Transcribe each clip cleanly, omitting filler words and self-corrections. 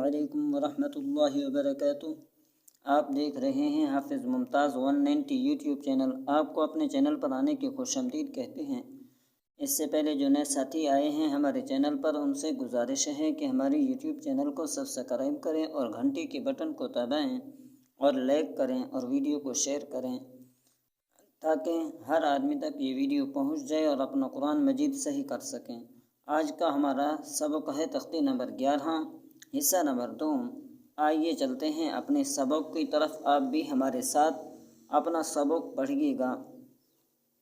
अस्सलामुअलैकुम वरहमतुल्लाहि वबरकातुह। आप देख रहे हैं हाफिज़ मुमताज़ 190 यूट्यूब चैनल। आपको अपने चैनल पर आने की खुशामदीद कहते हैं। इससे पहले जो नए साथी आए हैं हमारे चैनल पर, उनसे गुजारिश है कि हमारे यूट्यूब चैनल को सब्सक्राइब करें और घंटी के बटन को दबाएं और लाइक करें और वीडियो को शेयर करें ताकि हर आदमी तक ये वीडियो पहुंच जाए और अपना कुरान मजीद सही कर सकें। आज का हमारा सबक है तख्ती नंबर 11, हिस्सा नंबर 2। आइए चलते हैं अपने सबक की तरफ। आप भी हमारे साथ अपना सबक पढ़िएगा।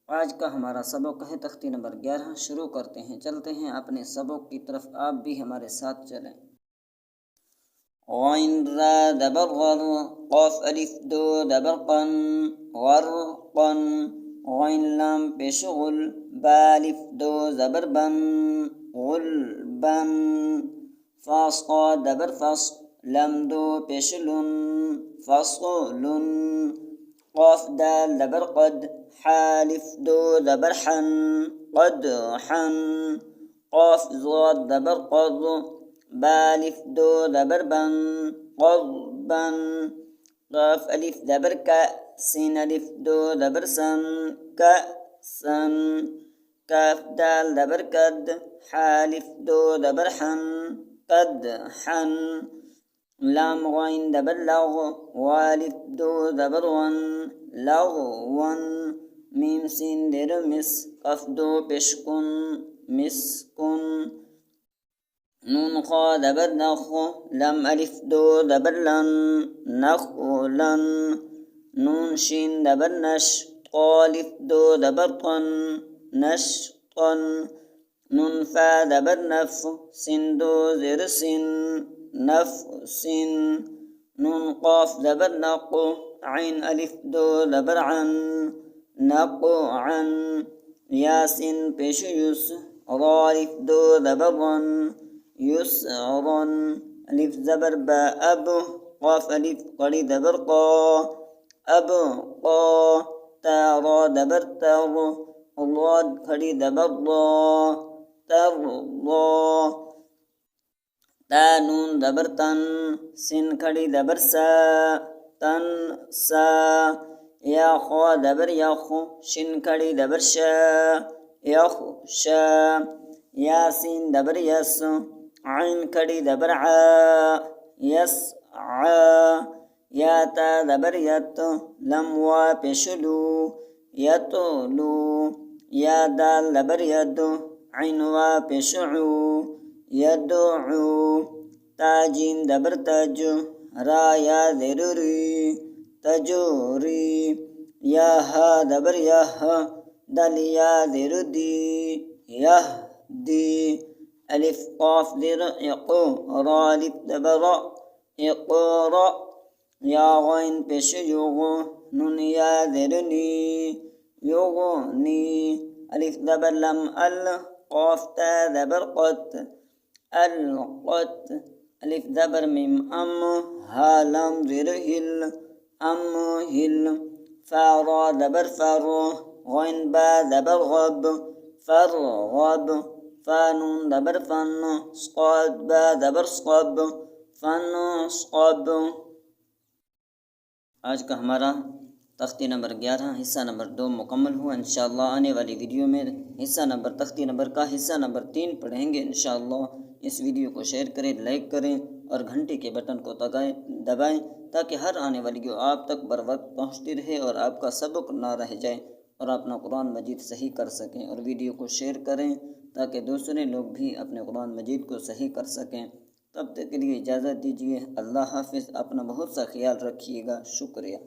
आज का हमारा सबक है तख्ती नंबर 11। शुरू करते हैं, चलते हैं अपने सबक की तरफ। आप भी हमारे साथ चलें। غين را دبر غر قاف ألف دو دبر قن غرقن غين لام بشغل بالف دو زبر بن غلبن فاص قا دبر فص لم دو بشلن فصل قاف دال دبر قد حالف دو دبر حن قد حن قاف ضاد دبر قض بالف دو دبر بن قربن قاف ألف دبر كأ سين ألف دو دبر سن كأسن كاف دال دبر كد حالف دو دبر حن قد حن لام غين دبر لغ والف دو دبر ون لغون ميم سين در مس قف دو بشكن مسكن نون خا دبر نخ لم ألف دو دبر لن نخلن نون شين دبر نش قالف دو دبر قن نشقن نون فا دبر نف سين دو زر سن نفسن نون قاف دبر نق عين ألف دو دبر عن نقعن ياسين بيش يس رالف دو دبر رن يسرا ألف زبر با أب قاف ألف قري دبر قا أب قا تا را دبر تر راد قري دبر را تر را تا نون دبر تن سين قري دبر سا تن سا يا خا دبر يخ شين قري دبر شا يخ شا ياسين دبر يس عين كري دبر عا يسعى يا تا دبر يت لم وا بشلو يتلو يا دال دبر يد عين وا بشعو يدعو تاجين دبر تج را يا ذرري تجوري يا ها دبر ياه دل يا ذردي يهدي ألف قاف ذر يقو را لف دبر اقرأ يا غين بش يغ نون يا ذرني يغني ألف دبر لم ال قاف تا دبر قت القت ألف دبر ميم أم ها لم ذر هل أم هل فارا دبر فر غين با دبر غب فرغب فانون دبر فن صاد با دبر صب فن صب। आज का हमारा तख्ती नंबर 11 हिस्सा नंबर 2 मुकम्मल हुआ। इंशाअल्लाह आने वाली वीडियो में तख्ती नंबर का हिस्सा नंबर 3 पढ़ेंगे इंशाअल्लाह। इस वीडियो को शेयर करें, लाइक करें और घंटे के बटन को दबाएं ताकि हर आने वाली वीडियो आप तक बर वक्त पहुँचती रहे और आपका सबक ना रह जाए और अपना कुरान मजीद सही कर सकें। और वीडियो को शेयर करें ताकि दूसरे लोग भी अपने कुरान मजीद को सही कर सकें। तब तक के लिए इजाज़त दीजिए। अल्लाह हाफिज़। अपना बहुत सा ख्याल रखिएगा। शुक्रिया।